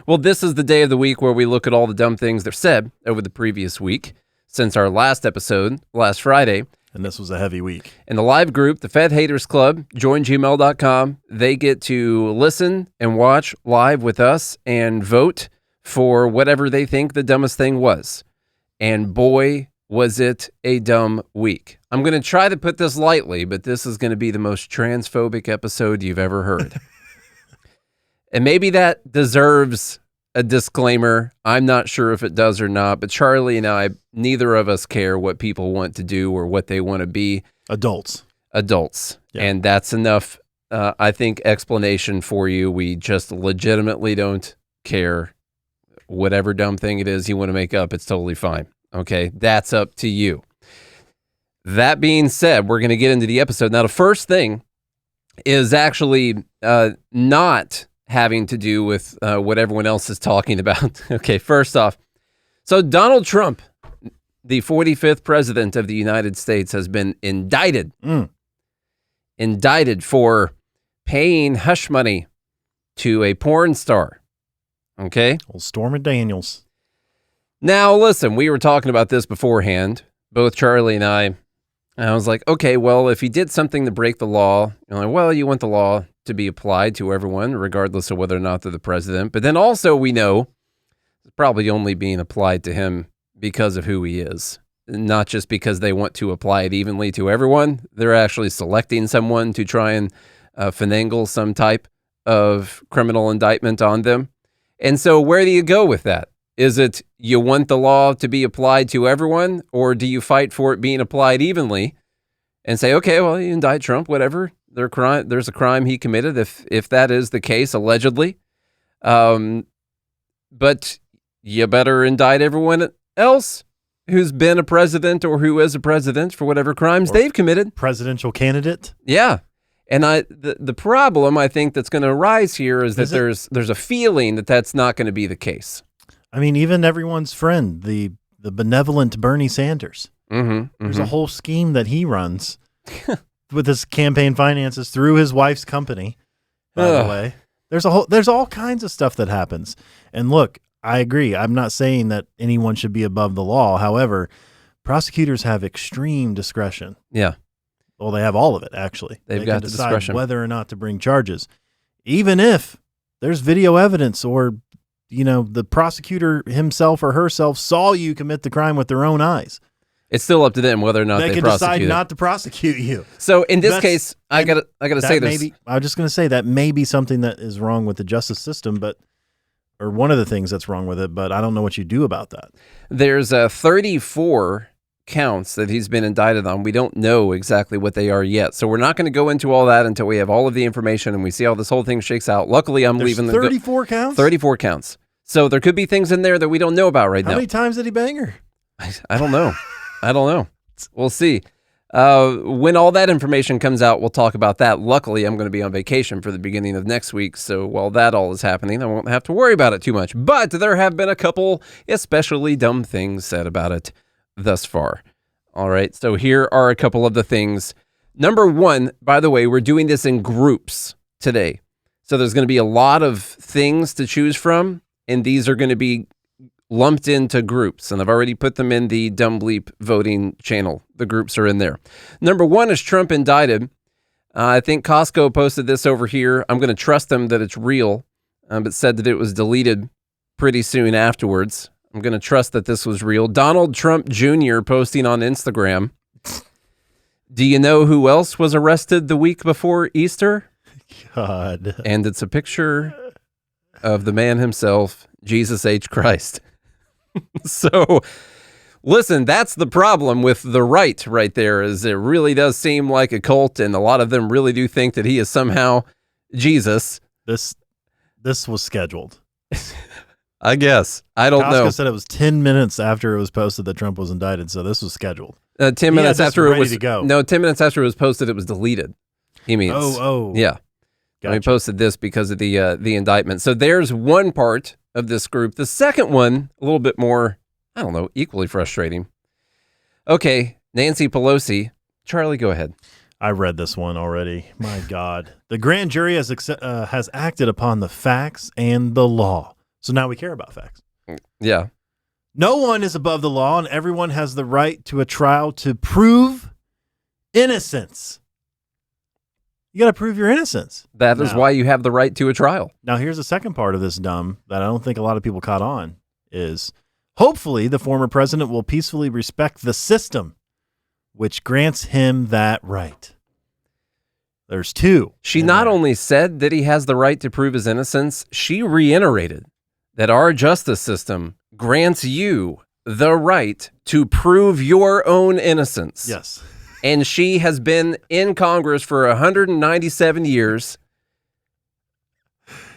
Well, this is the day of the week where we look at all the dumb things that are said over the previous week since our last episode, last Friday. And this was a heavy week. In the live group, the Fed Haters Club, join gmail.com. They get to listen and watch live with us and vote for whatever they think the dumbest thing was. And boy, was it a dumb week. I'm going to try to put this lightly, but this is going to be the most transphobic episode you've ever heard. And maybe that deserves a disclaimer. I'm not sure if it does or not, but Charlie and I, neither of us care what people want to do or what they want to be. Adults. Yeah. And that's enough, I think, explanation for you. We just legitimately don't care. Whatever dumb thing it is you want to make up, it's totally fine. Okay, that's up to you. That being said, we're going to get into the episode. Now, the first thing is actually not having to do with what everyone else is talking about. Okay, first off, so Donald Trump, the 45th president of the United States, has been indicted. Indicted for paying hush money to a porn star. Okay? Old Stormy Daniels. Now, listen, we were talking about this beforehand, both Charlie and I was like, okay, well, if he did something to break the law, you want the law to be applied to everyone, regardless of whether or not they're the president. But then also we know it's probably only being applied to him because of who he is, not just because they want to apply it evenly to everyone. They're actually selecting someone to try and finagle some type of criminal indictment on them. And so where do you go with that? Is it you want the law to be applied to everyone, or do you fight for it being applied evenly and say, okay, well, you indict Trump, whatever. There's a crime he committed, if that is the case, allegedly. But you better indict everyone else who's been a president or who is a president for whatever crimes they've committed. Presidential candidate. Yeah. And the problem I think that's going to arise here is that there's a feeling that that's not going to be the case. I mean, even everyone's friend, the benevolent Bernie Sanders. There's a whole scheme that he runs with his campaign finances through his wife's company. By the way, there's all kinds of stuff that happens. And look, I agree. I'm not saying that anyone should be above the law. However, prosecutors have extreme discretion. Yeah. Well, they have all of it, actually. They've got the discretion whether or not to bring charges, even if there's video evidence or the prosecutor himself or herself saw you commit the crime with their own eyes. It's still up to them whether or not they can decide not to prosecute you. So in this case, I gotta say this. I'm just gonna say that may be something that is wrong with the justice system, or one of the things that's wrong with it. But I don't know what you do about that. There's 34 counts that he's been indicted on. We don't know exactly what they are yet, so we're not going to go into all that until we have all of the information and we see how this whole thing shakes out. Luckily, I'm leaving 34 counts. 34 counts. So there could be things in there that we don't know about right now. How many times did he bang her? I don't know. We'll see. When all that information comes out, we'll talk about that. Luckily, I'm going to be on vacation for the beginning of next week, so while that all is happening, I won't have to worry about it too much. But there have been a couple especially dumb things said about it thus far. All right, so here are a couple of the things. Number one, by the way, we're doing this in groups today. So there's going to be a lot of things to choose from, and these are going to be lumped into groups, and I've already put them in the Dumb Bleep voting channel. The groups are in there. Number one is Trump indicted. I think Costco posted this over here. I'm going to trust them that it's real, but said that it was deleted pretty soon afterwards. I'm going to trust that this was real. Donald Trump Jr. posting on Instagram. Do you know who else was arrested the week before Easter? God. And it's a picture of the man himself, Jesus H. Christ. So, listen, that's the problem with the right there, is it really does seem like a cult, and a lot of them really do think that he is somehow Jesus. This was scheduled. I guess. I don't know. Costco said it was 10 minutes after it was posted that Trump was indicted, so this was scheduled. 10 minutes after it was ready to go. No, 10 minutes after it was posted, it was deleted. He means. Oh. Yeah. Gotcha. We posted this because of the indictment. So there's one part of this group. The second one, a little bit more, I don't know, equally frustrating. Okay, Nancy Pelosi. Charlie, go ahead. I read this one already. My God. The grand jury has acted upon the facts and the law So now we care about facts. Yeah. No one is above the law, and everyone has the right to a trial to prove innocence. You got to prove your innocence. That is why you have the right to a trial. Now, here's the second part of this dumb that I don't think a lot of people caught on is hopefully the former president will peacefully respect the system, which grants him that right. There's two. She not only said that he has the right to prove his innocence, she reiterated that our justice system grants you the right to prove your own innocence. Yes. And she has been in Congress for 197 years.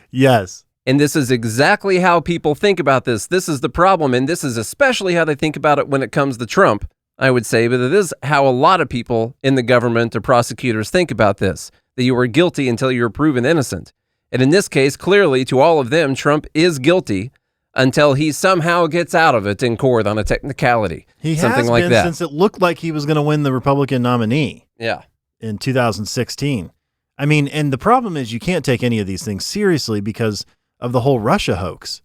Yes. And this is exactly how people think about this. This is the problem. And this is especially how they think about it when it comes to Trump, I would say. But it is how a lot of people in the government or prosecutors think about this, that you were guilty until you were proven innocent. And in this case, clearly, to all of them, Trump is guilty until he somehow gets out of it in court on a technicality. He something has like been that. Since it looked like he was going to win the Republican nominee. Yeah. In 2016. I mean, and the problem is you can't take any of these things seriously because of the whole Russia hoax.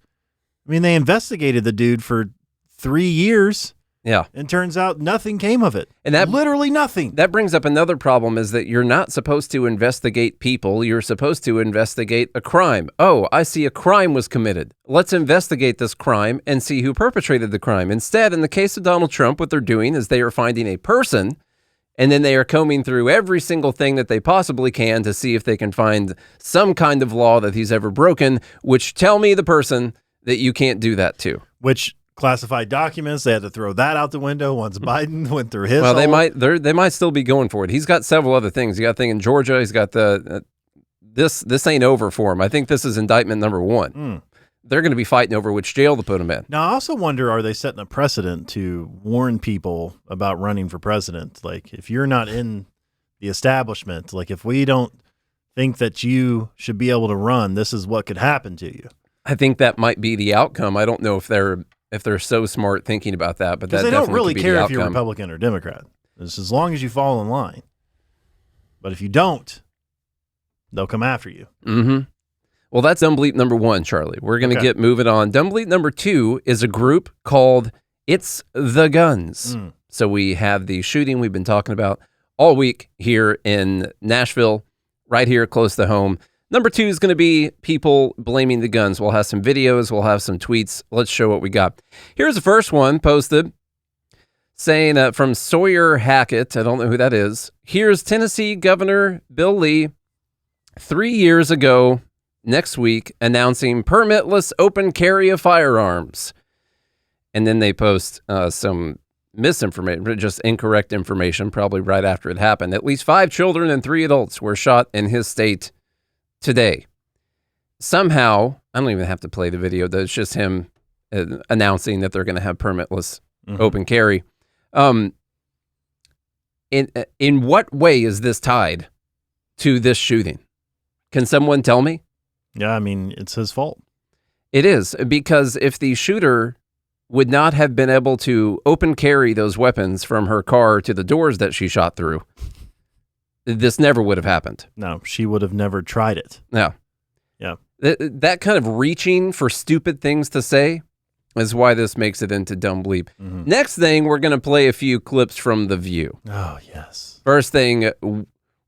I mean, they investigated the dude for 3 years. Yeah. And turns out nothing came of it. And that literally nothing. That brings up another problem, is that you're not supposed to investigate people. You're supposed to investigate a crime. Oh, I see a crime was committed. Let's investigate this crime and see who perpetrated the crime. Instead, in the case of Donald Trump, what they're doing is they are finding a person, and then they are combing through every single thing that they possibly can to see if they can find some kind of law that he's ever broken, which tell me the person that you can't do that to. Which classified documents, they had to throw that out the window once Biden went through his. Well, they might still be going for it. He's got several other things. He got a thing in Georgia. He's got the this ain't over for him. I think this is indictment number 1. They're going to be fighting over which jail to put him in. Now, I also wonder, are they setting a precedent to warn people about running for president? Like, if you're not in the establishment, like if we don't think that you should be able to run, this is what could happen to you. I think that might be the outcome. I don't know if they're so smart thinking about that, but that they definitely don't really could be care the if outcome. you're Republican or Democrat. It's as long as you fall in line. But if you don't, they'll come after you. Mm-hmm. Well, that's Dumb Bleep number 1, Charlie. We're going to get moving on. Dumb Bleep number 2 is a group called It's the Guns. So we have the shooting we've been talking about all week here in Nashville, right here close to home. Number 2 is going to be people blaming the guns. We'll have some videos. We'll have some tweets. Let's show what we got. Here's the first one posted saying from Sawyer Hackett. I don't know who that is. Here's Tennessee Governor Bill Lee 3 years ago next week announcing permitless open carry of firearms. And then they post some misinformation, just incorrect information, probably right after it happened. At least 5 children and 3 adults were shot in his state today. Somehow, I don't even have to play the video. It's just him announcing that they're going to have permitless open carry. In what way is this tied to this shooting? Can someone tell me? Yeah, I mean, it's his fault. It is, because if the shooter would not have been able to open carry those weapons from her car to the doors that she shot through, this never would have happened. No, she would have never tried it. No. Yeah. That kind of reaching for stupid things to say is why this makes it into Dumb Bleep. Next thing, we're going to play a few clips from The View. Oh, yes. First thing,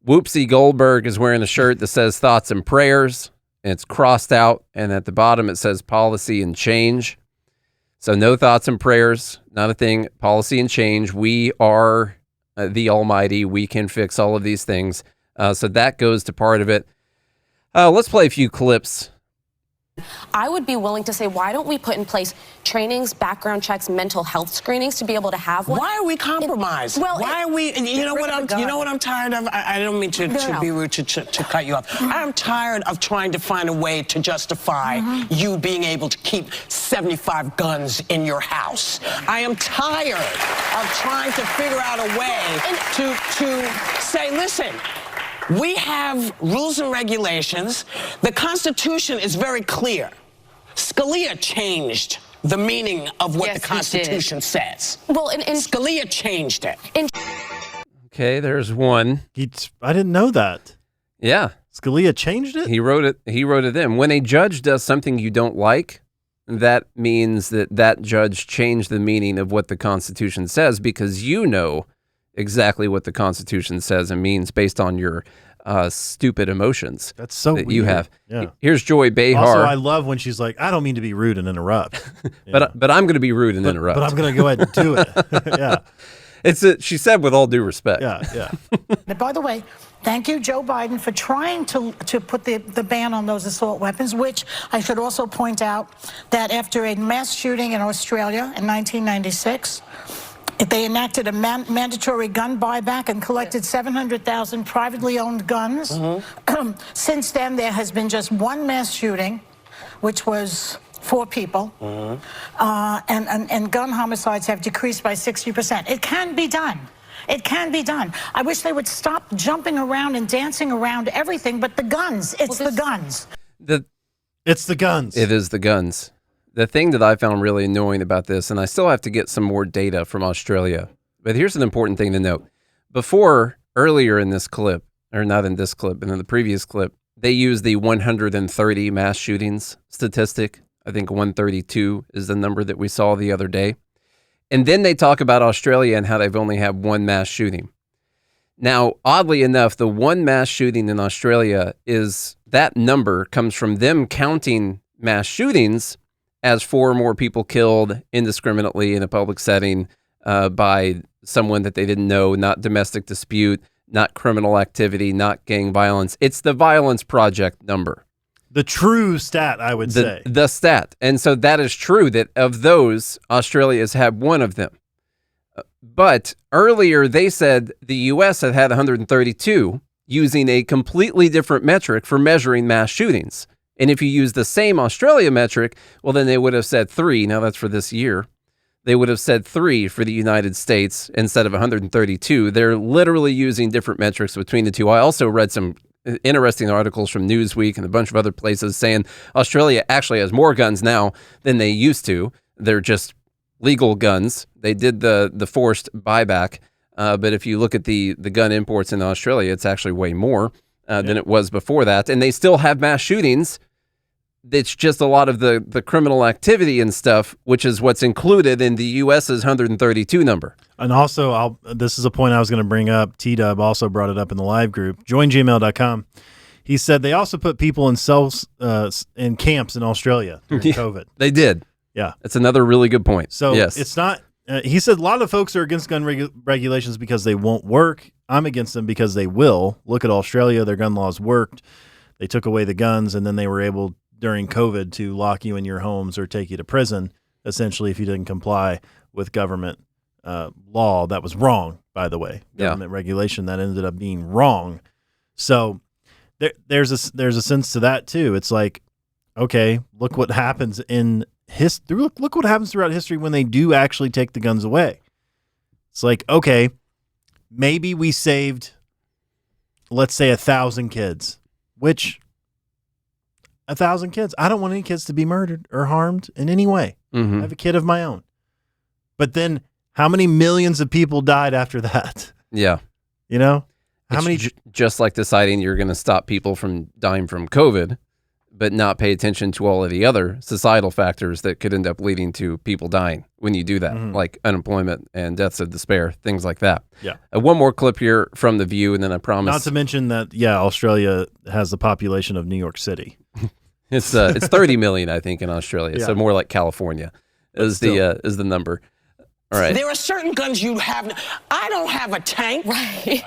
Whoopsie Goldberg is wearing a shirt that says thoughts and prayers. And it's crossed out, and at the bottom it says policy and change. So no thoughts and prayers, not a thing. Policy and change. We are the Almighty. We can fix all of these things. So that goes to part of it. Let's play a few clips. I would be willing to say, why don't we put in place trainings, background checks, mental health screenings to be able to have one? Why are we compromised? Why are we? You know what I'm tired of. I don't mean to be rude to cut you off. I'm tired of trying to find a way to justify you being able to keep 75 guns in your house. I am tired of trying to figure out a way to say, listen. We have rules and regulations. The Constitution is very clear. Scalia changed the meaning of what the Constitution says. Well, Scalia changed it. Okay, there's one. I didn't know that. Yeah. Scalia changed it? He wrote it in. When a judge does something you don't like, that means that judge changed the meaning of what the Constitution says, because you know exactly what the Constitution says and means based on your stupid emotions. That's so that weird. You have. Yeah. Here's Joy Behar. Also, I love when she's like, I don't mean to be rude and interrupt. but I'm going to be rude and interrupt. But I'm going to go ahead and do it. Yeah. She said with all due respect. Yeah. By the way, thank you, Joe Biden, for trying to put the ban on those assault weapons, which I should also point out that after a mass shooting in Australia in 1996, they enacted a mandatory gun buyback and collected 700,000 privately owned guns. Since then, there has been just one mass shooting, which was 4 people, and gun homicides have decreased by 60%. It can be done. It can be done. I wish they would stop jumping around and dancing around everything but the guns. It's the guns. It's the guns. It is the guns. The thing that I found really annoying about this, and I still have to get some more data from Australia, but here's an important thing to note. Earlier in this clip, or not in this clip, but in the previous clip, they used the 130 mass shootings statistic. I think 132 is the number that we saw the other day. And then they talk about Australia and how they've only had one mass shooting. Now, oddly enough, the one mass shooting in Australia that number comes from them counting mass shootings as 4 more people killed indiscriminately in a public setting by someone that they didn't know, not domestic dispute, not criminal activity, not gang violence. It's the Violence Project number. The true stat, I would say. The stat. And so that is true that of those, Australia has had one of them. But earlier they said the U.S. had 132 using a completely different metric for measuring mass shootings. And if you use the same Australia metric, well, then they would have said 3. Now that's for this year. They would have said 3 for the United States instead of 132. They're literally using different metrics between the two. I also read some interesting articles from Newsweek and a bunch of other places saying Australia actually has more guns now than they used to. They're just legal guns. They did the forced buyback. But if you look at the gun imports in Australia, it's actually way more than it was before that. And they still have mass shootings. It's just a lot of the criminal activity and stuff, which is what's included in the U.S.'s 132 number. And also, this is a point I was going to bring up. T-Dub also brought it up in the live group. JoinGmail.com. He said they also put people in cells in camps in Australia during COVID. They did. Yeah. That's another really good point. So yes. It's not he said a lot of folks are against gun regulations because they won't work. I'm against them because they will. Look at Australia. Their gun laws worked. They took away the guns, and then they were able during COVID to lock you in your homes or take you to prison, essentially, if you didn't comply with government law. That was wrong, by the way. Government regulation that ended up being wrong. So there's a sense to that too. It's like, okay, look what happens in history. Look what happens throughout history when they do actually take the guns away. It's like, okay, maybe we saved, let's say, 1,000 kids, which 1,000 kids. I don't want any kids to be murdered or harmed in any way. Mm-hmm. I have a kid of my own. But then how many millions of people died after that? Yeah. You know? How it's many? Just like deciding you're going to stop people from dying from COVID, but not pay attention to all of the other societal factors that could end up leading to people dying when you do that, like unemployment and deaths of despair, things like that. Yeah. One more clip here from The View, and then I promise. Not to mention that, Australia has the population of New York City. It's 30 million, I think, in Australia. Yeah. So more like California is the number. All right. There are certain guns you have. I don't have a tank. Right.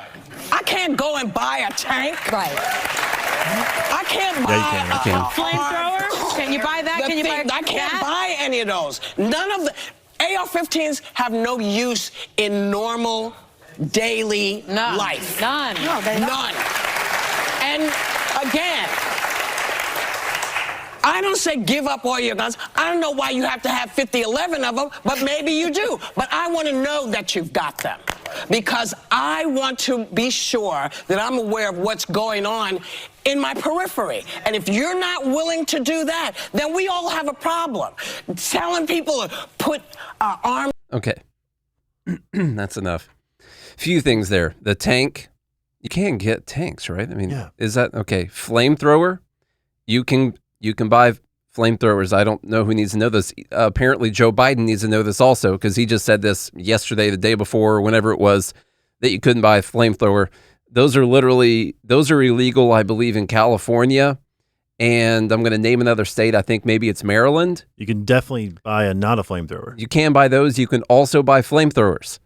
I can't go and buy a tank. Right. I can't buy you can. a flamethrower. Can you buy that? Can you buy I can't that? buy any of those. None of the AR-15s have no use in normal daily life. None. No, they don't. None. And again, I don't say give up all your guns. I don't know why you have to have 11 of them, but maybe you do. But I want to know that you've got them because I want to be sure that I'm aware of what's going on in my periphery. And if you're not willing to do that, then we all have a problem. Telling people to put arms. Okay. That's enough. Few things there. The tank, you can get tanks, right? I mean, Is that okay? Flamethrower, you can buy flamethrowers. I don't know who needs to know this. Apparently, Joe Biden needs to know this also, because he just said this yesterday, the day before, or whenever it was, that you couldn't buy a flamethrower. Those are illegal, I believe, in California. And I'm going to name another state. I think maybe it's Maryland. You can definitely buy not a flamethrower. You can buy those. You can also buy flamethrowers.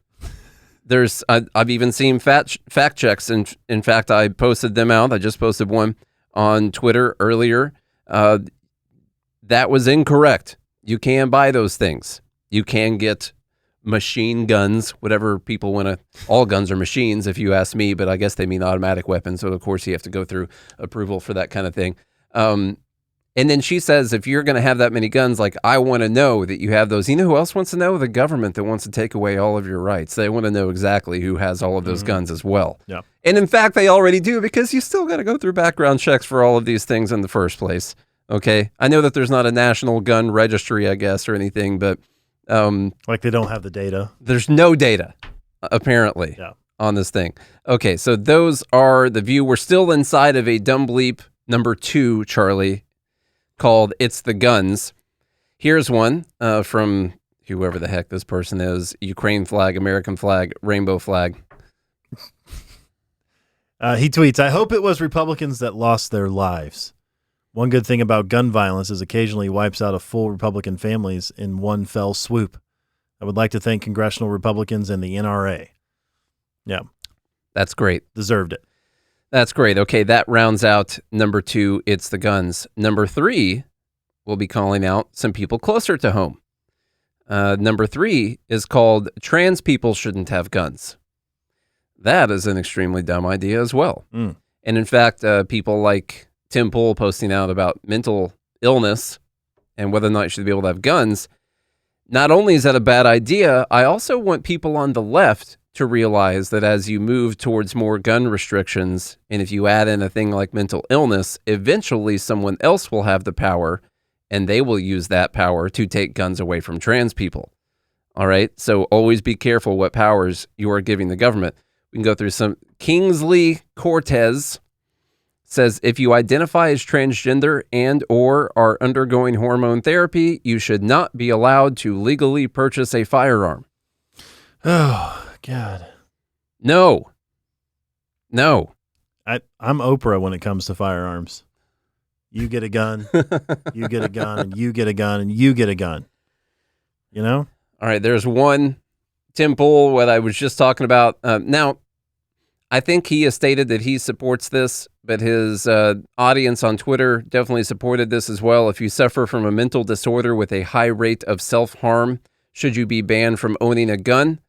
I've even seen fact checks. And in fact, I posted them out. I just posted one on Twitter earlier. That was incorrect. You can buy those things. You can get machine guns, whatever people want to. All guns are machines, if you ask me, but I guess they mean automatic weapons. So, of course, you have to go through approval for that kind of thing. And then she says, if you're going to have that many guns, like, I want to know that you have those. You know who else wants to know? The government that wants to take away all of your rights. They want to know exactly who has all of those guns as well. Yeah. And in fact, they already do, because you still got to go through background checks for all of these things in the first place. Okay. I know that there's not a national gun registry, I guess, or anything, but like they don't have the data. There's no data, apparently, on this thing. Okay. So those are the view. We're still inside of a dumb bleep number 2, Charlie, called It's the Guns. Here's one from whoever the heck this person is. Ukraine flag, American flag, rainbow flag. He tweets, I hope it was Republicans that lost their lives. One good thing about gun violence is occasionally wipes out a full Republican families in one fell swoop. I would like to thank congressional Republicans and the NRA. Yeah. That's great. Deserved it. That's great. Okay, that rounds out number 2, It's the Guns. Number 3, we'll be calling out some people closer to home. Number 3 is called Trans People Shouldn't Have Guns. That is an extremely dumb idea as well. And in fact, people like Tim Pool posting out about mental illness and whether or not you should be able to have guns. Not only is that a bad idea, I also want people on the left to realize that as you move towards more gun restrictions, and if you add in a thing like mental illness, eventually someone else will have the power, and they will use that power to take guns away from trans people. All right? So always be careful what powers you are giving the government. We can go through some. Kingsley Cortez says, if you identify as transgender and or are undergoing hormone therapy, you should not be allowed to legally purchase a firearm. Oh, God. No. I'm Oprah when it comes to firearms. You get a gun, you get a gun, and you get a gun, and you get a gun. You know? All right, there's one, Tim Pool, what I was just talking about. Now, I think he has stated that he supports this, but his audience on Twitter definitely supported this as well. If you suffer from a mental disorder with a high rate of self-harm, should you be banned from owning a gun?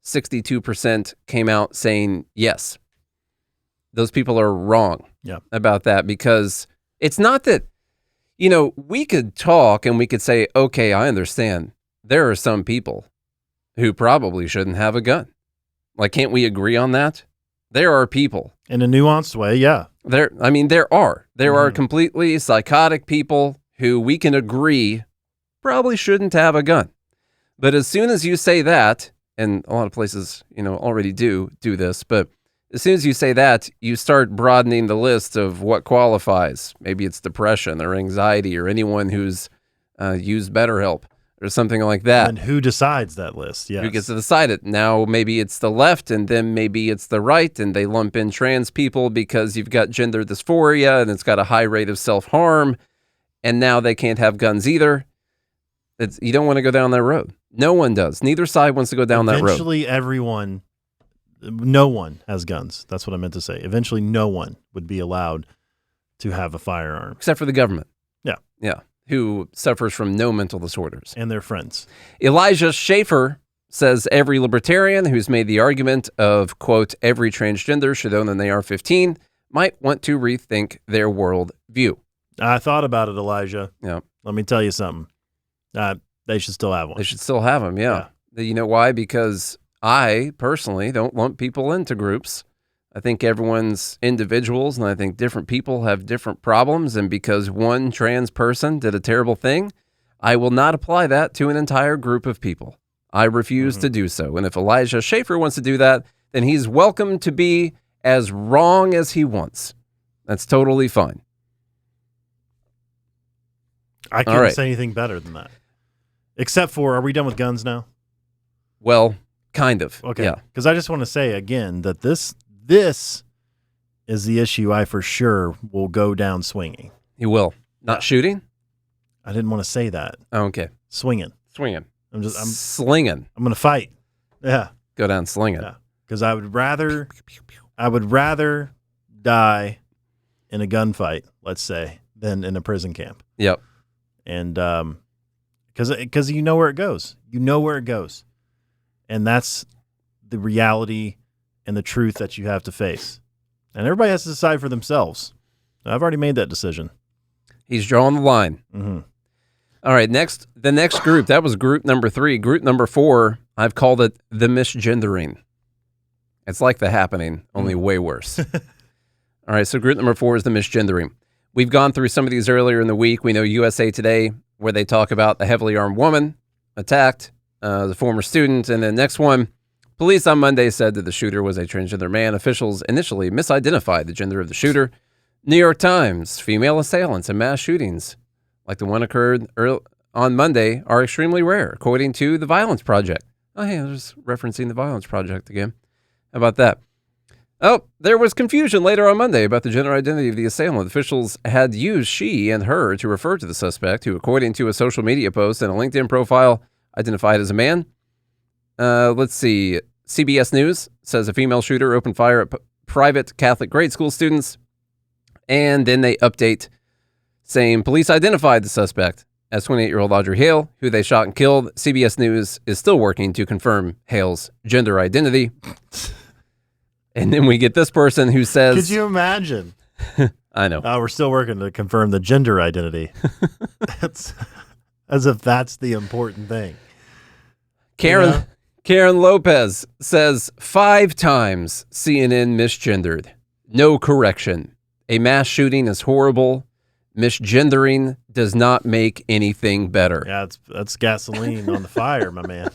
62% came out saying yes. Those people are wrong about that, because it's not that, we could talk and we could say, okay, I understand. There are some people who probably shouldn't have a gun. Like, can't we agree on that? There are people. In a nuanced way, yeah. There are. There are completely psychotic people who we can agree probably shouldn't have a gun. But as soon as you say that, and a lot of places, already do this, but as soon as you say that, you start broadening the list of what qualifies. Maybe it's depression or anxiety or anyone who's used BetterHelp or something like that. And who decides that list? Yes. Who gets to decide it? Now, maybe it's the left, and then maybe it's the right, and they lump in trans people because you've got gender dysphoria, and it's got a high rate of self-harm, and now they can't have guns either. You don't want to go down that road. No one does. Neither side wants to go down that road. Eventually, no one has guns. That's what I meant to say. Eventually, no one would be allowed to have a firearm. Except for the government. Yeah. Yeah. Who suffers from no mental disorders. And their friends. Elijah Schaefer says every libertarian who's made the argument of, quote, every transgender should own an AR-15 might want to rethink their world view. I thought about it, Elijah. Yeah. Let me tell you something. They should still have one. They should still have them, yeah. You know why? Because I personally don't lump people into groups. I think everyone's individuals, and I think different people have different problems. And because one trans person did a terrible thing, I will not apply that to an entire group of people. I refuse to do so. And if Elijah Schaefer wants to do that, then he's welcome to be as wrong as he wants. That's totally fine. I can't say anything better than that. Except for, are we done with guns now? Well, kind of. Okay. Yeah. Because I just want to say again that this is the issue I for sure will go down swinging. You will. Not shooting? I didn't want to say that. Oh, okay. Swinging. I'm slinging. I'm going to fight. Yeah. Go down slinging. Yeah. Because I would rather die in a gunfight, let's say, than in a prison camp. Yep. And because you know where it goes. You know where it goes. And that's the reality and the truth that you have to face. And everybody has to decide for themselves. I've already made that decision. He's drawing the line. Mm-hmm. All right, the next group, that was group number 3. Group number 4, I've called it the misgendering. It's like The Happening, only way worse. All right, so group number 4 is the misgendering. We've gone through some of these earlier in the week. We know USA Today, where they talk about the heavily armed woman attacked, the former student, and the next one, police on Monday said that the shooter was a transgender man. Officials initially misidentified the gender of the shooter. New York Times, female assailants and mass shootings like the one occurred on Monday are extremely rare, according to the Violence Project. Oh, hey, I was referencing the Violence Project again. How about that? Oh, there was confusion later on Monday about the gender identity of the assailant. Officials had used she and her to refer to the suspect, who, according to a social media post and a LinkedIn profile, identified as a man. Let's see. CBS News says a female shooter opened fire at private Catholic grade school students. And then they update saying police identified the suspect as 28-year-old Audrey Hale, who they shot and killed. CBS News is still working to confirm Hale's gender identity. And then we get this person who says... Could you imagine? I know. We're still working to confirm the gender identity. That's as if that's the important thing. Karen Lopez says 5 times CNN misgendered. No correction. A mass shooting is horrible. Misgendering does not make anything better. Yeah, that's gasoline on the fire, my man.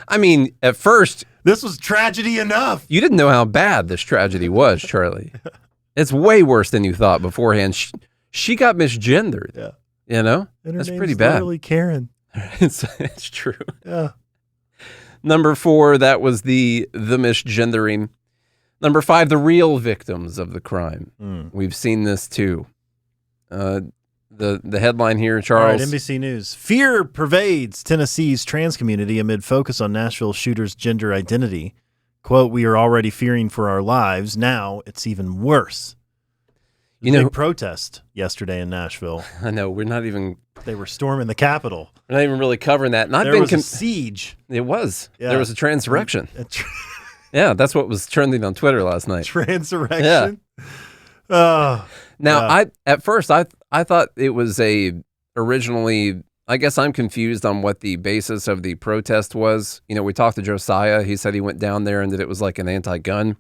I mean, at first... This was tragedy enough. You didn't know how bad this tragedy was, Charlie. It's way worse than you thought beforehand. She got misgendered. Yeah. You know? And that's pretty bad. Literally Karen. It's true. Yeah. Number 4, that was the misgendering. Number 5, the real victims of the crime. We've seen this too. The headline here, Charles. All right, NBC News. Fear pervades Tennessee's trans community amid focus on Nashville shooter's gender identity. Quote, we are already fearing for our lives. Now it's even worse. Big protest yesterday in Nashville. I know. We're not even... They were storming the Capitol. We're not even really covering that. There was a siege. It was. Yeah. There was a transurrection. Yeah, that's what was trending on Twitter last night. Transurrection? Yeah. Now, at first I thought it was originally, I guess I'm confused on what the basis of the protest was. You know, we talked to Josiah. He said he went down there and that it was like an anti-gun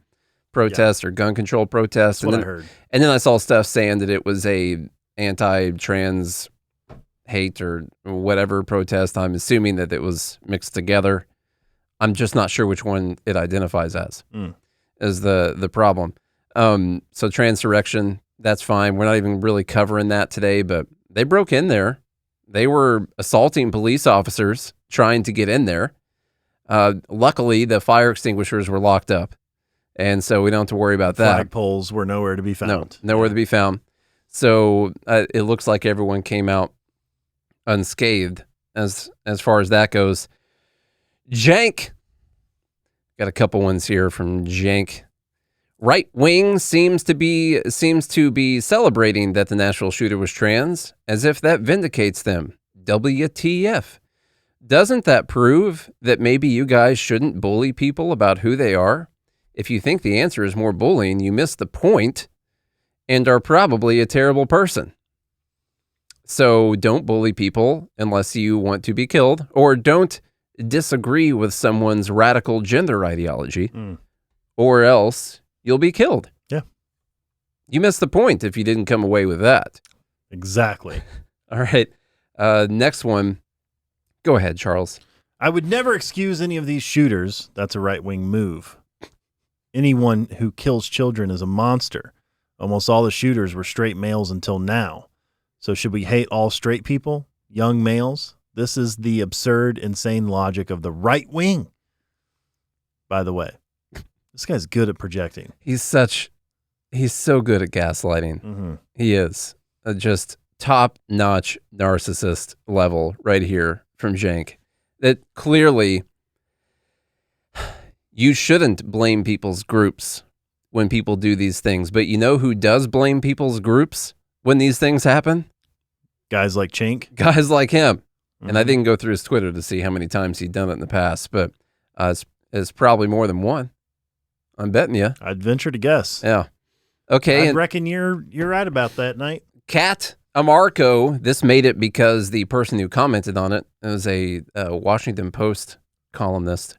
protest or gun control protest. That's what I heard. And then I saw stuff saying that it was a anti-trans hate or whatever protest. I'm assuming that it was mixed together. I'm just not sure which one it identifies as the problem. So transurrection, that's fine. We're not even really covering that today, but they broke in there. They were assaulting police officers trying to get in there. Luckily, the fire extinguishers were locked up, and so we don't have to worry about that. Flagpoles were nowhere to be found. No, nowhere to be found. So it looks like everyone came out unscathed as far as that goes. Jank. Got a couple ones here from Jank. Right wing seems to be celebrating that the Nashville shooter was trans, as if that vindicates them. WTF. Doesn't that prove that maybe you guys shouldn't bully people about who they are? If you think the answer is more bullying, you miss the point and are probably a terrible person. So don't bully people unless you want to be killed, or don't disagree with someone's radical gender ideology, or else you'll be killed. Yeah. You missed the point if you didn't come away with that. Exactly. All right. Next one. Go ahead, Charles. I would never excuse any of these shooters. That's a right-wing move. Anyone who kills children is a monster. Almost all the shooters were straight males until now. So should we hate all straight people, young males? This is the absurd, insane logic of the right wing. By the way, this guy's good at projecting. He's so good at gaslighting. Mm-hmm. He is just top-notch narcissist level right here from Cenk. That clearly you shouldn't blame people's groups when people do these things. But you know who does blame people's groups when these things happen? Guys like Cenk. Guys like him. Mm-hmm. And I didn't go through his Twitter to see how many times he'd done it in the past, but it's probably more than one. I'm betting you. I'd venture to guess. Yeah. Okay. I reckon you're right about that, Knight. Kat Amarco, this made it because the person who commented on it was a Washington Post columnist.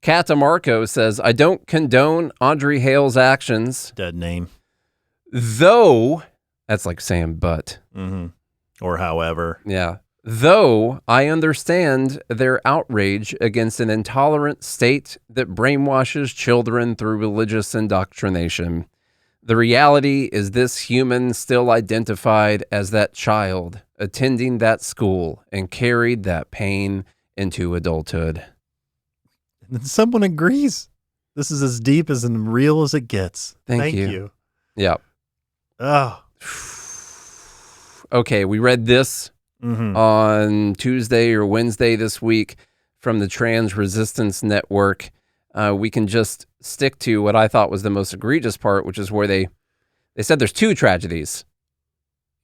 Kat Amarco says, I don't condone Audrey Hale's actions. Dead name. Though, that's like saying but. Mm-hmm. Or however. Yeah. Though I understand their outrage against an intolerant state that brainwashes children through religious indoctrination. The reality is this human still identified as that child attending that school and carried that pain into adulthood. And someone agrees. This is as deep as and real as it gets. Thank you. Yeah. Oh. Okay, we read this on Tuesday or Wednesday this week from the Trans Resistance Network. We can just stick to what I thought was the most egregious part, which is where they said there's two tragedies.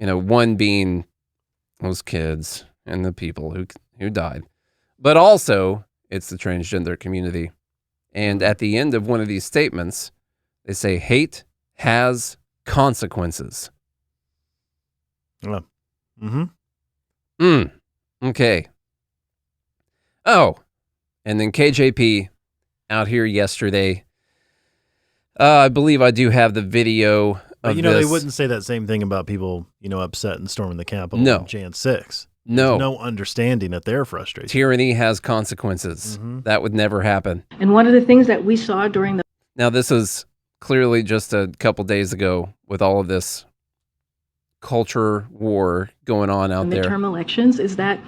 You know, one being those kids and the people who died. But also, it's the transgender community. And at the end of one of these statements, they say hate has consequences. Okay. Oh, and then KJP out here yesterday. I believe I do have the video of this. They wouldn't say that same thing about people, upset and storming the Capitol on Jan 6. No. There's no understanding that they're frustrated. Tyranny has consequences. That would never happen. And one of the things that we saw during the... Now, this is clearly just a couple days ago with all of this culture war going on out there. Midterm elections is that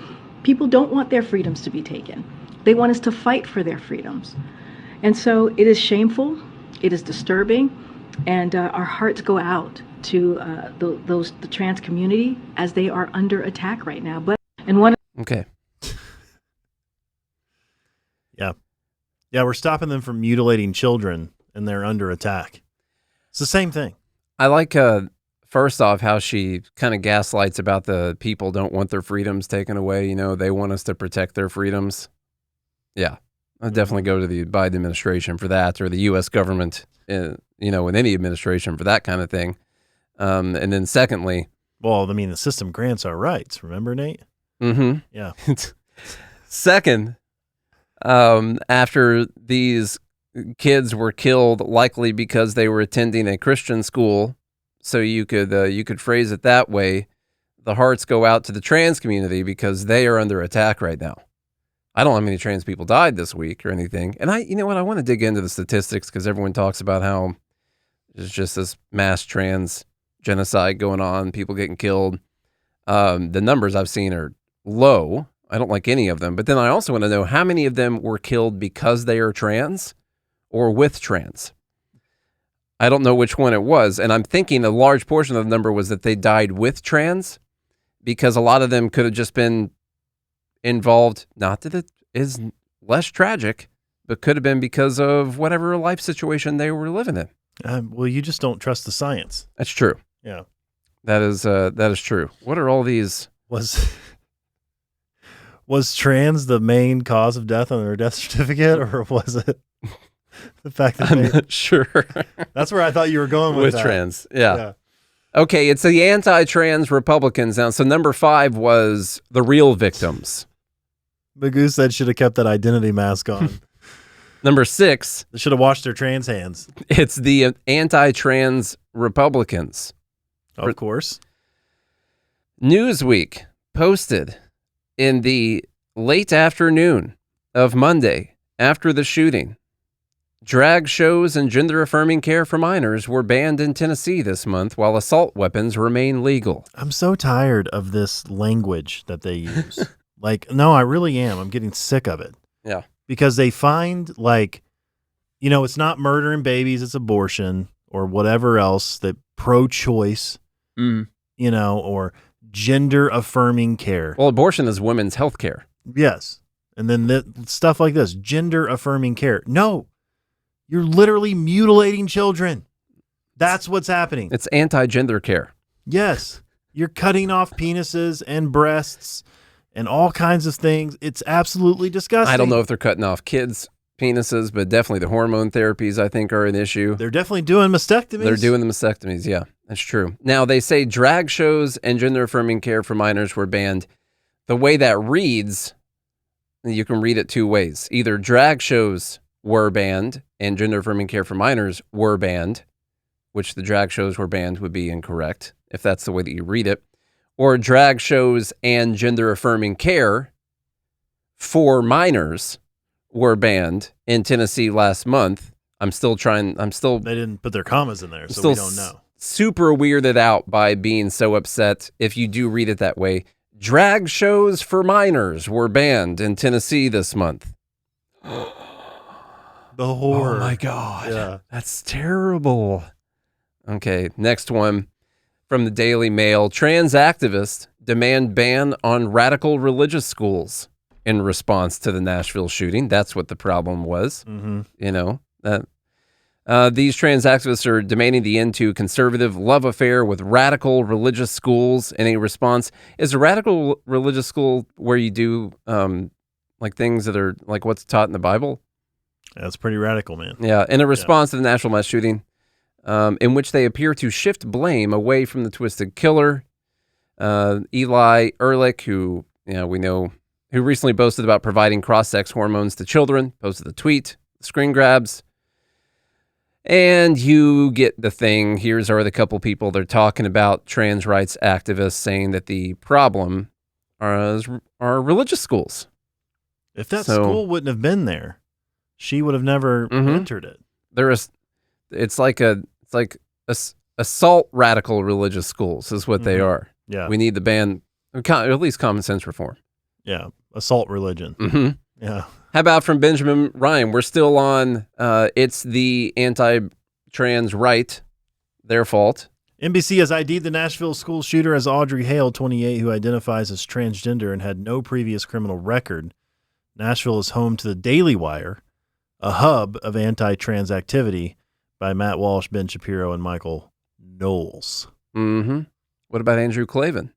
people don't want their freedoms to be taken. They want us to fight for their freedoms. And so it is shameful, it is disturbing, and our hearts go out to the trans community as they are under attack right now. Okay. Yeah, we're stopping them from mutilating children, and they're under attack. It's the same thing. I like, first off, how she kind of gaslights about the people don't want their freedoms taken away. They want us to protect their freedoms. Yeah, I'd definitely go to the Biden administration for that, or the U.S. government, in any administration for that kind of thing. And then secondly... Well, the system grants our rights. Remember, Nate? Mm-hmm. Yeah. Second, after these kids were killed, likely because they were attending a Christian school, so you could phrase it that way, the hearts go out to the trans community because they are under attack right now. I don't know how many trans people died this week or anything. And I want to dig into the statistics because everyone talks about how there's just this mass trans genocide going on, people getting killed. The numbers I've seen are low. I don't like any of them. But then I also want to know how many of them were killed because they are trans or with trans. I don't know which one it was. And I'm thinking a large portion of the number was that they died with trans because a lot of them could have just been involved, not that it is less tragic, but could have been because of whatever life situation they were living in. Well, you just don't trust the science. That's true. Yeah. That is true. What are all these? Was trans the main cause of death on their death certificate, or was it the fact that I'm not sure. That's where I thought you were going with that. Trans. Yeah. Okay, it's the anti-trans Republicans now. So number 5 was the real victims. Magoo said should have kept that identity mask on. Number 6. They should have washed their trans hands. It's the anti-trans Republicans. Of course. Newsweek posted in the late afternoon of Monday after the shooting, Drag shows and gender-affirming care for minors were banned in Tennessee this month, while assault weapons remain legal. I'm so tired of this language that they use. Like, no, I really am. I'm getting sick of it. Yeah. Because they find, like, you know, it's not murdering babies, it's abortion or whatever else, that pro-choice, you know, or gender-affirming care. Well, abortion is women's health care. Yes. And then stuff like this, gender-affirming care. No. You're literally mutilating children. That's what's happening. It's anti-gender care. Yes. You're cutting off penises and breasts and all kinds of things. It's absolutely disgusting. I don't know if they're cutting off kids' penises, but definitely the hormone therapies, I think, are an issue. They're definitely doing mastectomies. They're doing the mastectomies, yeah. That's true. Now, they say drag shows and gender-affirming care for minors were banned. The way that reads, you can read it two ways. Either drag shows were banned and gender-affirming care for minors were banned, which the drag shows were banned would be incorrect, if that's the way that you read it. Or drag shows and gender-affirming care for minors were banned in Tennessee last month. They didn't put their commas in there, so we don't know. Super weirded out by being so upset if you do read it that way. Drag shows for minors were banned in Tennessee this month. The horror. Oh my God. Yeah. That's terrible. Okay, next one from the Daily Mail. Trans activists demand ban on radical religious schools in response to the Nashville shooting. That's what the problem was. Mm-hmm. You know, that these trans activists are demanding the end to conservative love affair with radical religious schools in a response. Is a radical religious school where you do like things that are like what's taught in the Bible? That's pretty radical, man. Yeah, in a response to the Nashville mass shooting, in which they appear to shift blame away from the twisted killer, Eli Ehrlich, who we know, who recently boasted about providing cross-sex hormones to children, posted the tweet, screen grabs, and you get the thing. Here's the couple people they're talking about, trans rights activists saying that the problem are religious schools. If that school wouldn't have been there, she would have never entered it. It's like assault radical religious schools is what they are. Yeah. We need to ban, at least common sense reform. Yeah. Assault religion. Mm-hmm. Yeah. How about from Benjamin Ryan? We're still on, it's the anti-trans right, their fault. NBC has ID'd the Nashville school shooter as Audrey Hale, 28, who identifies as transgender and had no previous criminal record. Nashville is home to the Daily Wire, a hub of anti-trans activity by Matt Walsh, Ben Shapiro, and Michael Knowles. Mm-hmm. What about Andrew Clavin?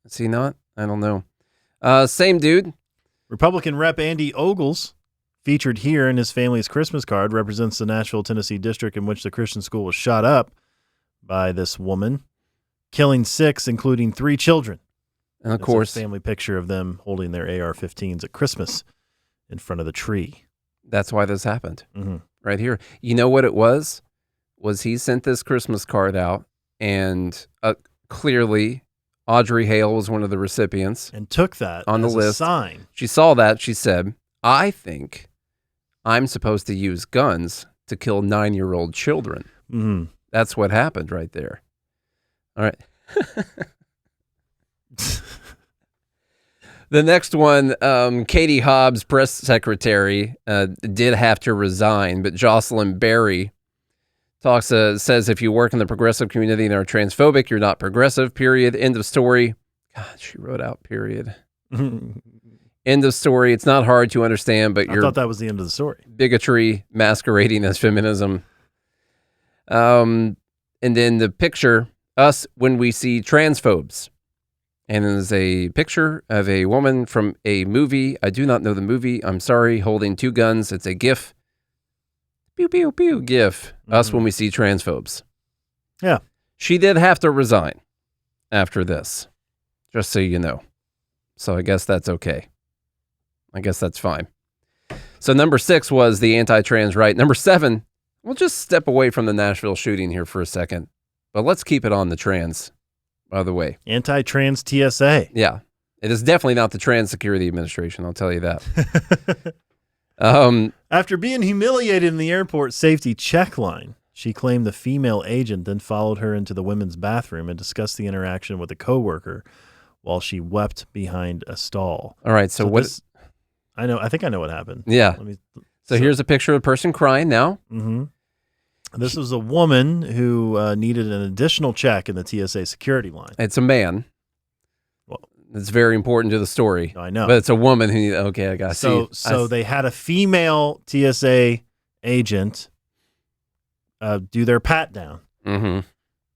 Is he not? I don't know. Same dude. Republican Rep Andy Ogles, featured here in his family's Christmas card, represents the Nashville, Tennessee district in which the Christian school was shot up by this woman, killing 6, including 3 children. And of course, a family picture of them holding their AR-15s at Christmas in front of the tree. That's why this happened. Right here. You know what it was? Was he sent this Christmas card out, and clearly Audrey Hale was one of the recipients. And took that on the list. A sign. She saw that. She said, I think I'm supposed to use guns to kill 9-year-old children. That's what happened right there. All right. The next one, Katie Hobbs, press secretary, did have to resign, but Jocelyn Berry says if you work in the progressive community and are transphobic, you're not progressive, period. End of story. God, she wrote out period. End of story. It's not hard to understand, but I thought that was the end of the story. Bigotry masquerading as feminism. And then the picture, us when we see transphobes. And there's a picture of a woman from a movie. I do not know the movie. I'm sorry. Holding 2 guns. It's a GIF. Pew, pew, pew. GIF. Us when we see transphobes. Yeah. She did have to resign after this. Just so you know. So I guess that's okay. I guess that's fine. So number 6 was the anti-trans right. Number 7, we'll just step away from the Nashville shooting here for a second. But let's keep it on the trans. By the way, anti-trans TSA. Yeah, it is definitely not the Trans Security Administration. I'll tell you that. After being humiliated in the airport safety check line, she claimed the female agent then followed her into the women's bathroom and discussed the interaction with a coworker while she wept behind a stall. All right, so what? I think I know what happened. Yeah. So here's a picture of a person crying now. Mm-hmm. This was a woman who needed an additional check in the TSA security line. It's a man. Well, it's very important to the story. I know. But it's a woman who okay, I got So they had a female TSA agent do their pat down. Mm-hmm.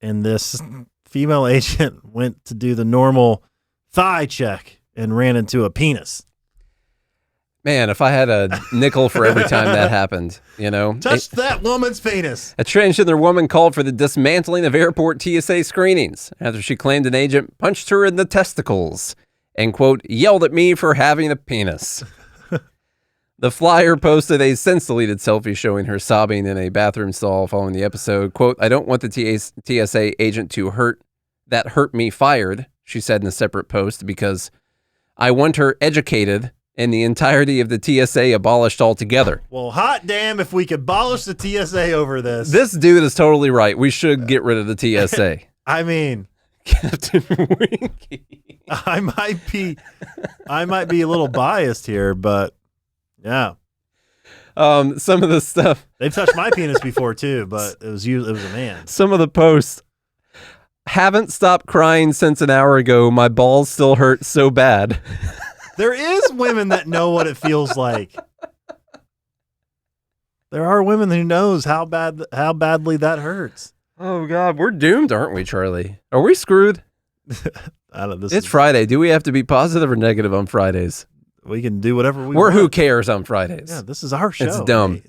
And this female agent went to do the normal thigh check and ran into a penis. Man, if I had a nickel for every time that happened, Touch that woman's penis. A transgender woman called for the dismantling of airport TSA screenings after she claimed an agent punched her in the testicles and, quote, yelled at me for having a penis. The flyer posted a since-deleted selfie showing her sobbing in a bathroom stall following the episode. Quote, I don't want the TSA agent to hurt me fired, she said in a separate post, because I want her educated and the entirety of the TSA abolished altogether. Well, hot damn if we could abolish the TSA over this. This dude is totally right. We should get rid of the TSA. I mean, Captain Winky. I might be a little biased here, but yeah. Some of the stuff. They've touched my penis before too, but it was a man. Some of the posts. Haven't stopped crying since an hour ago. My balls still hurt so bad. There is women that know what it feels like. There are women who knows how badly that hurts. Oh God, we're doomed, aren't we, Charlie? Are we screwed? It's Friday. Do we have to be positive or negative on Fridays? We can do whatever we want. Or who cares on Fridays? Yeah, this is our show. It's dumb. Right?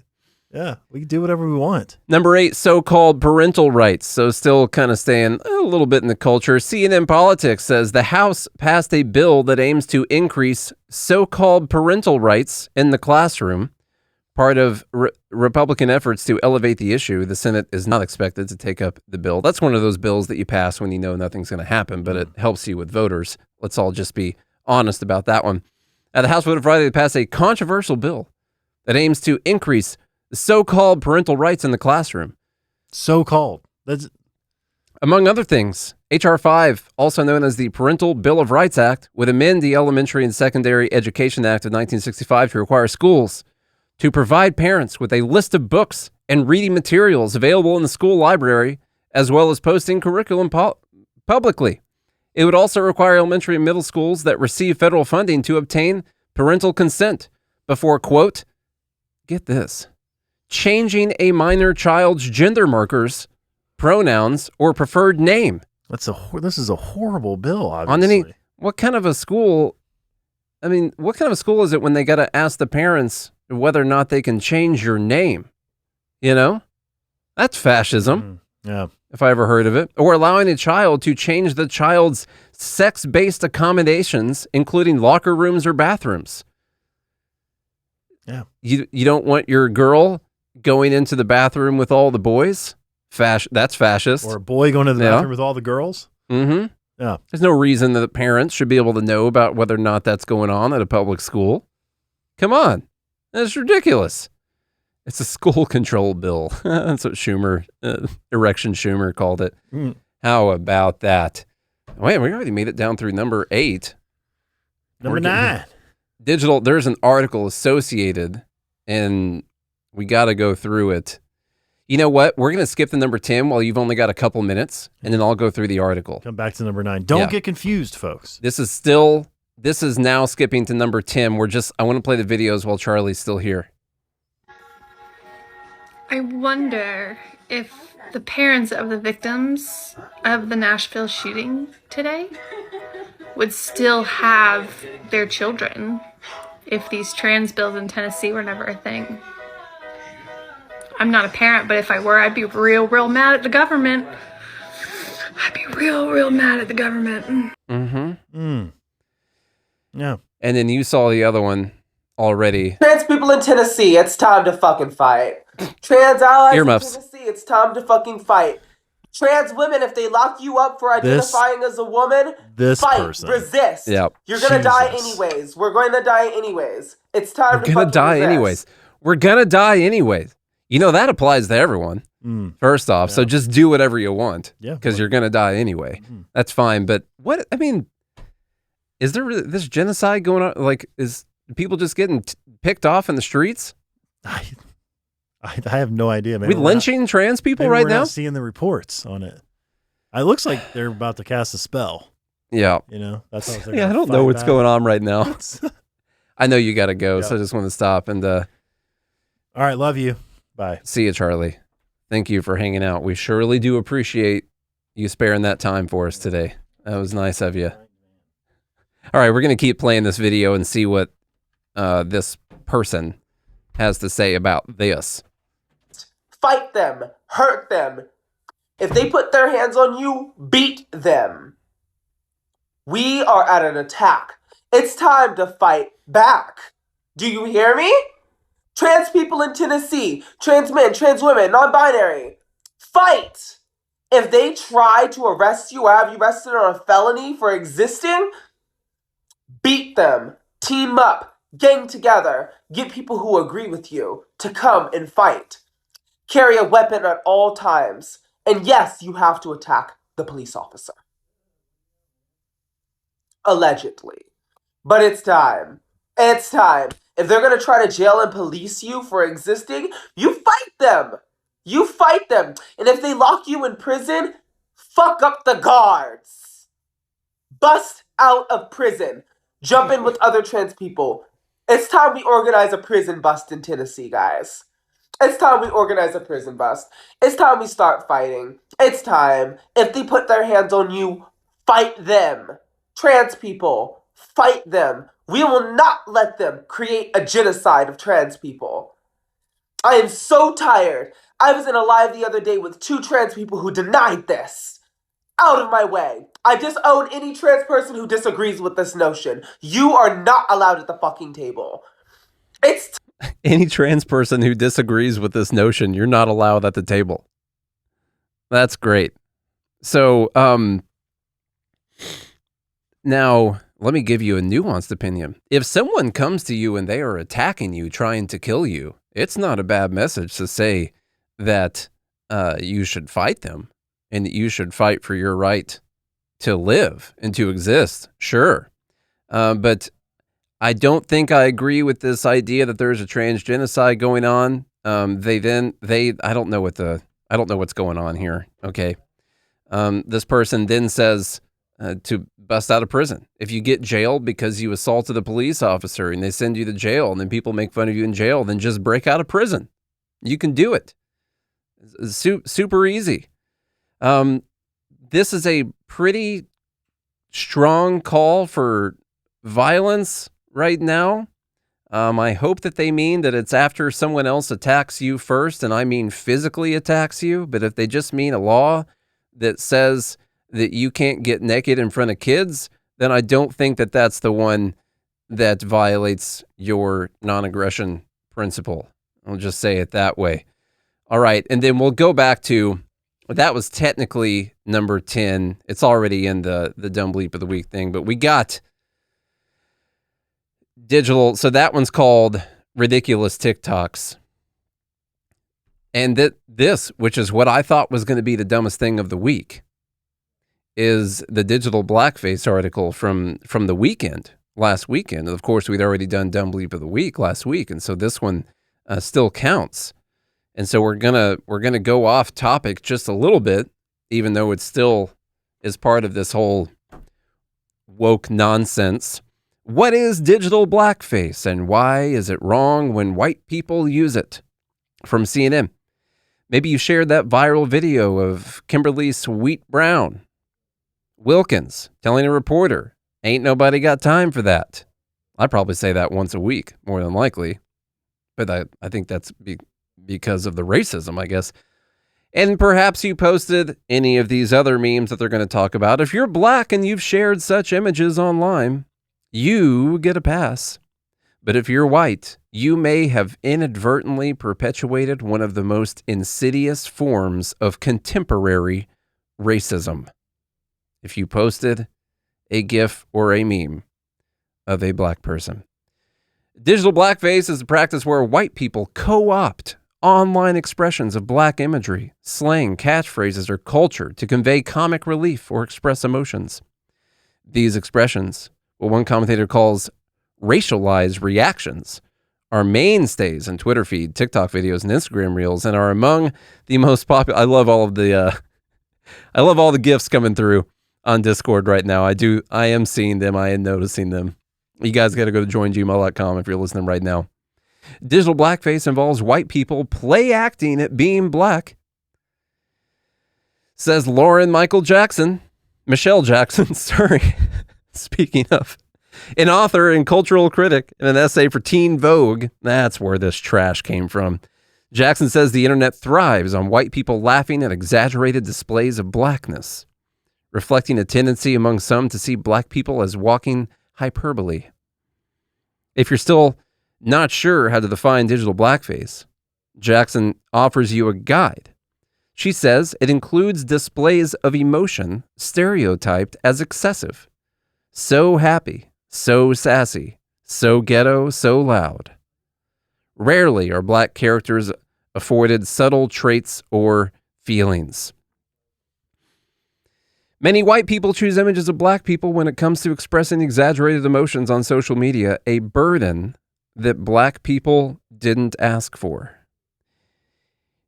Yeah, we can do whatever we want. Number 8, so-called parental rights. So still kind of staying a little bit in the culture. CNN Politics says the House passed a bill that aims to increase so-called parental rights in the classroom. Part of Republican efforts to elevate the issue. The Senate is not expected to take up the bill. That's one of those bills that you pass when you know nothing's going to happen, but it helps you with voters. Let's all just be honest about that one. The House voted Friday to pass a controversial bill that aims to increase the so-called parental rights in the classroom. So-called. That's among other things. H.R. 5, also known as the Parental Bill of Rights Act, would amend the Elementary and Secondary Education Act of 1965 to require schools to provide parents with a list of books and reading materials available in the school library, as well as posting curriculum publicly. It would also require elementary and middle schools that receive federal funding to obtain parental consent before, quote, get this, changing a minor child's gender markers, pronouns, or preferred name. This is a horrible bill, obviously. What kind of a school is it when they got to ask the parents whether or not they can change your name? That's fascism. Yeah. If I ever heard of it. Or allowing a child to change the child's sex-based accommodations, including locker rooms or bathrooms. Yeah. You don't want your girl going into the bathroom with all the boys? That's fascist. Or a boy going to the bathroom with all the girls? Mm-hmm. Yeah. There's no reason that parents should be able to know about whether or not that's going on at a public school. Come on. That's ridiculous. It's a school control bill. That's what Erection Schumer called it. Mm. How about that? Wait, we already made it down through number 8. Number 9. Digital, there's an article associated, and we got to go through it. You know what? We're going to skip the number 10 while you've only got a couple minutes, and then I'll go through the article. Come back to number 9. Don't get confused, folks. This is now skipping to number 10. I want to play the videos while Charlie's still here. I wonder if the parents of the victims of the Nashville shooting today would still have their children if these trans bills in Tennessee were never a thing. I'm not a parent, but if I were, I'd be real, real mad at the government. I'd be real, real mad at the government. Mm-hmm. Yeah. And then you saw the other one already. Trans people in Tennessee, it's time to fucking fight. Trans allies in Tennessee, it's time to fucking fight. Trans women, if they lock you up for identifying as a woman, fight, resist. Yep. You're going to die anyways. We're going to die anyways. It's time to fucking die resist. anyways. We're going to die anyways. You know, that applies to everyone, first off. Yeah. So just do whatever you want because you're going to die anyway. That's fine. But is there this genocide going on? Like, is people just getting picked off in the streets? I have no idea, man. We lynching trans people right now? Not seeing the reports on it. It looks like they're about to cast a spell. Yeah. You know, that's how I don't know what's going on right now. I know you got to go, so I just want to stop and all right, love you. Bye. See you, Charlie. Thank you for hanging out. We surely do appreciate you sparing that time for us today. That was nice of you. All right, we're going to keep playing this video and see what this person has to say about this. Fight them. Hurt them. If they put their hands on you, beat them. We are at an attack. It's time to fight back. Do you hear me? Trans people in Tennessee, trans men, trans women, non-binary, fight! If they try to arrest you or have you arrested on a felony for existing, beat them, team up, gang together, get people who agree with you to come and fight. Carry a weapon at all times. And yes, you have to attack the police officer. Allegedly. But it's time. It's time. If they're going to try to jail and police you for existing, you fight them. You fight them. And if they lock you in prison, fuck up the guards. Bust out of prison. Jump in with other trans people. It's time we organize a prison bust in Tennessee, guys. It's time we organize a prison bust. It's time we start fighting. It's time. If they put their hands on you, fight them. Trans people, fight them. We will not let them create a genocide of trans people. I am so tired. I was in a live the other day with 2 trans people who denied this. Out of my way. I disown any trans person who disagrees with this notion. You are not allowed at the fucking table. It's any trans person who disagrees with this notion, you're not allowed at the table. That's great. So, now let me give you a nuanced opinion. If someone comes to you and they are attacking you, trying to kill you, it's not a bad message to say that you should fight them and that you should fight for your right to live and to exist. Sure. But I don't think I agree with this idea that there's a trans genocide going on. I don't know what's going on here. Okay. This person then says to bust out of prison. If you get jailed because you assaulted a police officer and they send you to jail and then people make fun of you in jail, then just break out of prison. You can do it. It's super easy. This is a pretty strong call for violence right now. I hope that they mean that it's after someone else attacks you first, and I mean physically attacks you. But if they just mean a law that says that you can't get naked in front of kids, then I don't think that that's the one that violates your non-aggression principle. I'll just say it that way. All right, and then we'll go back to, that was technically number 10. It's already in the dumb bleep of the week thing, but we got digital. So that one's called Ridiculous TikToks. And this, which is what I thought was going to be the dumbest thing of the week, is the digital blackface article from the weekend, last weekend. Of course, we'd already done dumb bleep of the week last week, and so this one still counts. And so we're gonna go off topic just a little bit, even though it still is part of this whole woke nonsense. What is digital blackface, and why is it wrong when white people use it? From CNN. Maybe you shared that viral video of Kimberly Sweet Brown Wilkins telling a reporter, "Ain't nobody got time for that." I probably say that once a week, more than likely. But I think that's because of the racism, I guess. And perhaps you posted any of these other memes that they're going to talk about. If you're black and you've shared such images online, you get a pass. But if you're white, you may have inadvertently perpetuated one of the most insidious forms of contemporary racism if you posted a GIF or a meme of a black person. Digital blackface is a practice where white people co-opt online expressions of black imagery, slang, catchphrases, or culture to convey comic relief or express emotions. These expressions, what one commentator calls racialized reactions, are mainstays in Twitter feed, TikTok videos, and Instagram reels, and are among the most popular. I love all the GIFs coming through on Discord right now. I am seeing them. I am noticing them. You guys got to go to joingmail.com if you're listening right now. Digital blackface involves white people play acting at being black, says Michelle Jackson, sorry. Speaking of, an author and cultural critic in an essay for Teen Vogue. That's where this trash came from. Jackson says the internet thrives on white people laughing at exaggerated displays of blackness, reflecting a tendency among some to see black people as walking hyperbole. If you're still not sure how to define digital blackface, Jackson offers you a guide. She says it includes displays of emotion stereotyped as excessive. So happy, so sassy, so ghetto, so loud. Rarely are black characters afforded subtle traits or feelings. Many white people choose images of black people when it comes to expressing exaggerated emotions on social media, a burden that black people didn't ask for.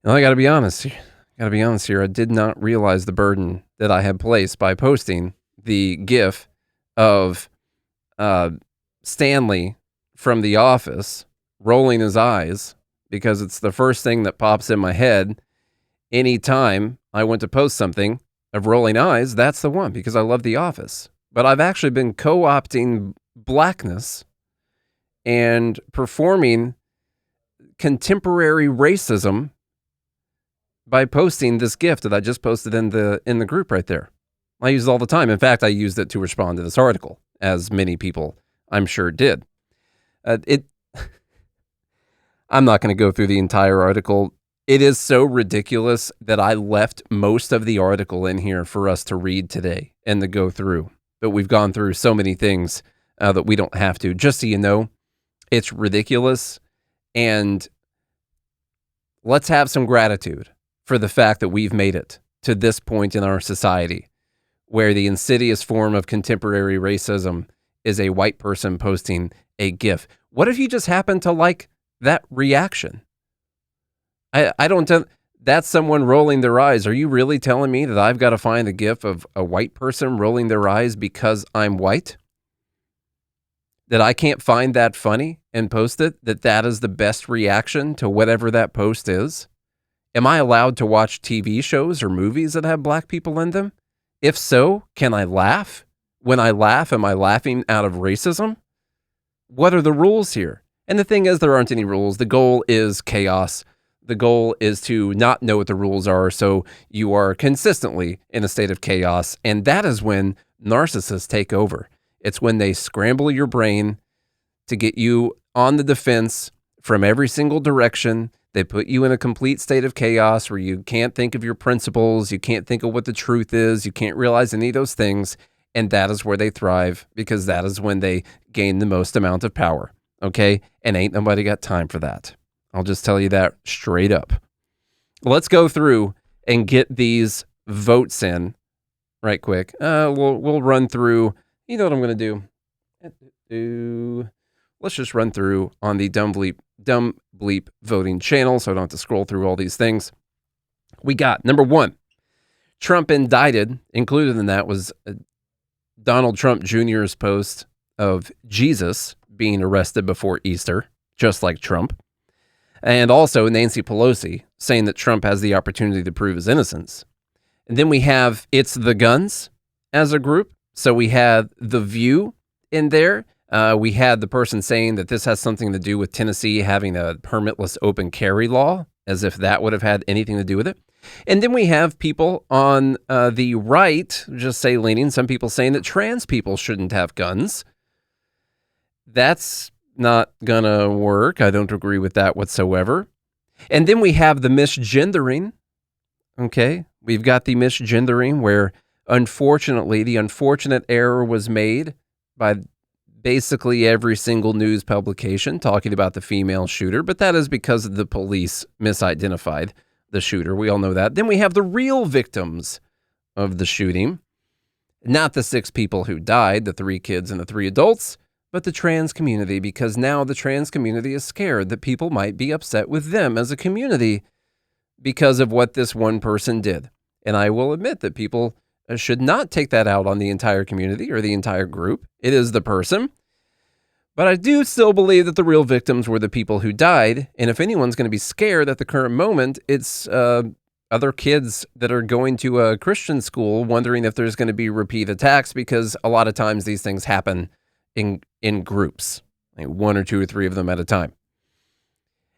Now, I got to be honest here. I did not realize the burden that I had placed by posting the GIF of Stanley from The Office rolling his eyes, because it's the first thing that pops in my head anytime I went to post something of rolling eyes. That's the one, because I love The Office. But I've actually been co-opting blackness and performing contemporary racism by posting this GIF that I just posted in the group right there. I use it all the time. In fact, I used it to respond to this article, as many people I'm sure did. I'm not going to go through the entire article. It is so ridiculous that I left most of the article in here for us to read today and to go through. But we've gone through so many things that we don't have to. Just so you know, it's ridiculous. And let's have some gratitude for the fact that we've made it to this point in our society where the insidious form of contemporary racism is a white person posting a GIF. What if you just happen to like that reaction? I don't tell. That's someone rolling their eyes. Are you really telling me that I've got to find a GIF of a white person rolling their eyes because I'm white? That I can't find that funny and post it? That is the best reaction to whatever that post is? Am I allowed to watch TV shows or movies that have black people in them? If so, can I laugh? When I laugh, am I laughing out of racism? What are the rules here? And the thing is, there aren't any rules. The goal is chaos. The goal is to not know what the rules are, so you are consistently in a state of chaos. And that is when narcissists take over. It's when they scramble your brain to get you on the defense from every single direction. They put you in a complete state of chaos where you can't think of your principles. You can't think of what the truth is. You can't realize any of those things. And that is where they thrive, because that is when they gain the most amount of power. Okay? And ain't nobody got time for that. I'll just tell you that straight up. Let's go through and get these votes in right quick. We'll run through. You know what I'm going to do? Let's just run through on the Dumb Bleep voting channel so I don't have to scroll through all these things. We got number 1, Trump indicted. Included in that was Donald Trump Jr.'s post of Jesus being arrested before Easter, just like Trump. And also Nancy Pelosi saying that Trump has the opportunity to prove his innocence. And then we have It's the Guns as a group. So we had The View in there. We had the person saying that this has something to do with Tennessee having a permitless open carry law, as if that would have had anything to do with it. And then we have people on the right, just say leaning, some people saying that trans people shouldn't have guns. That's not gonna work. I don't agree with that whatsoever. And then we have the misgendering. Okay, We've got the misgendering, where unfortunately the unfortunate error was made by basically every single news publication talking about the female shooter, but that is because the police misidentified the shooter. We all know that. Then we have the real victims of the shooting, not the 6 people who died, the 3 kids and the 3 adults, but the trans community, because now the trans community is scared that people might be upset with them as a community because of what this one person did. And I will admit that people should not take that out on the entire community or the entire group. It is the person. But I do still believe that the real victims were the people who died. And if anyone's going to be scared at the current moment, it's other kids that are going to a Christian school wondering if there's going to be repeat attacks, because a lot of times these things happen in groups, like 1 or 2 or 3 of them at a time.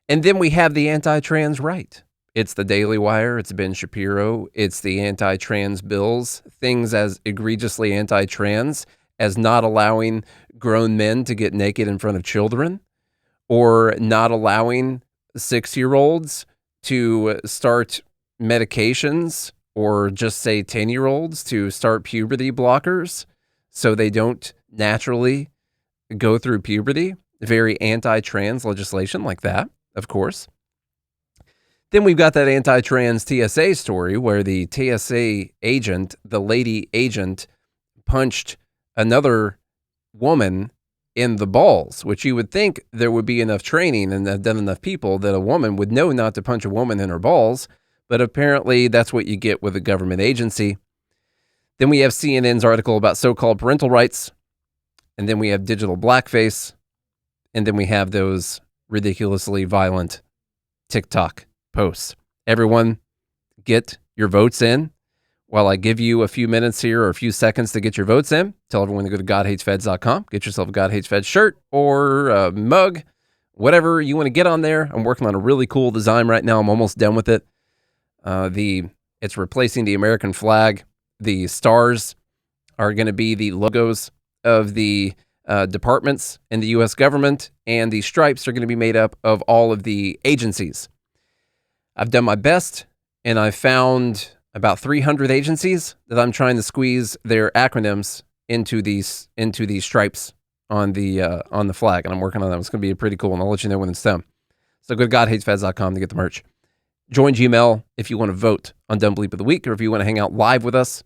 And then we have the anti-trans right. It's the Daily Wire, it's Ben Shapiro, it's the anti-trans bills, things as egregiously anti-trans as not allowing grown men to get naked in front of children, or not allowing 6-year-olds to start medications, or just say 10-year-olds to start puberty blockers so they don't naturally go through puberty. Very anti-trans legislation like that, of course. Then we've got that anti-trans TSA story where the TSA agent, the lady agent, punched another woman in the balls, which you would think there would be enough training and have done enough people that a woman would know not to punch a woman in her balls. But apparently that's what you get with a government agency. Then we have CNN's article about so-called parental rights. And then we have digital blackface. And then we have those ridiculously violent TikTok posts. Everyone, get your votes in. While I give you a few minutes here or a few seconds to get your votes in, tell everyone to go to GodHatesFeds.com. Get yourself a God Hates Feds shirt or a mug, whatever you want to get on there. I'm working on a really cool design right now. I'm almost done with it. It's replacing the American flag. The stars are going to be the logos of the departments in the U.S. government, and the stripes are going to be made up of all of the agencies. I've done my best, and I found about 300 agencies that I'm trying to squeeze their acronyms into these stripes on the flag, and I'm working on that. It's going to be pretty cool, and I'll let you know when it's done. So go to GodHatesFeds.com to get the merch. Join Gmail if you want to vote on Dumb Bleep of the Week, or if you want to hang out live with us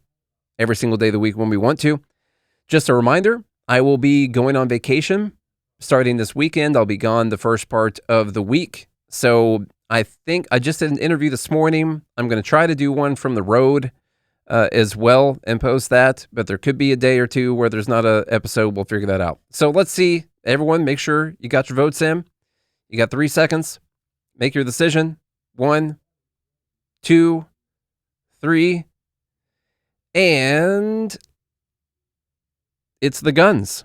every single day of the week when we want to. Just a reminder, I will be going on vacation starting this weekend. I'll be gone the first part of the week. So I think I just did an interview this morning. I'm going to try to do one from the road as well and post that, but there could be a day or two where there's not an episode. We'll figure that out. So let's see. Everyone, make sure you got your votes in. You got 3 seconds. Make your decision. 1, 2, 3, and it's the guns.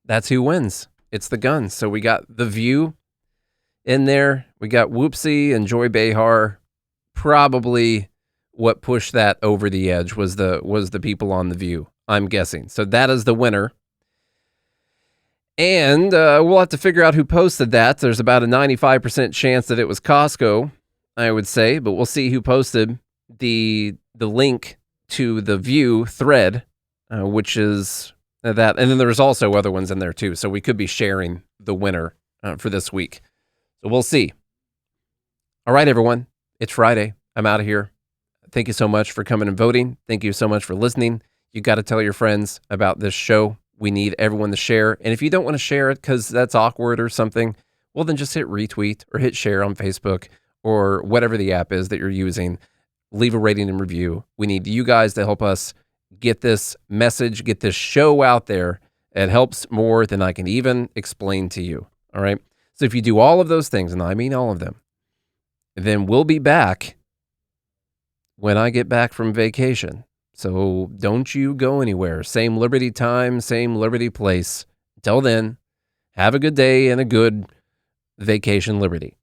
That's who wins. It's the guns. So we got The View in there. We got Whoopsie and Joy Behar. Probably what pushed that over the edge was the people on The View, I'm guessing. So that is the winner. And we'll have to figure out who posted that. There's about a 95% chance that it was Costco, I would say, but we'll see who posted the link to the View thread, which is that. And then there's also other ones in there too. So we could be sharing the winner for this week. So we'll see. All right, everyone. It's Friday. I'm out of here. Thank you so much for coming and voting. Thank you so much for listening. You got to tell your friends about this show. We need everyone to share. And if you don't want to share it because that's awkward or something, well, then just hit retweet or hit share on Facebook or whatever the app is that you're using. Leave a rating and review. We need you guys to help us get this message, get this show out there. It helps more than I can even explain to you. All right. So if you do all of those things, and I mean all of them, then we'll be back when I get back from vacation. So don't you go anywhere. Same Liberty time, same Liberty place. Until then, have a good day and a good vacation, Liberty.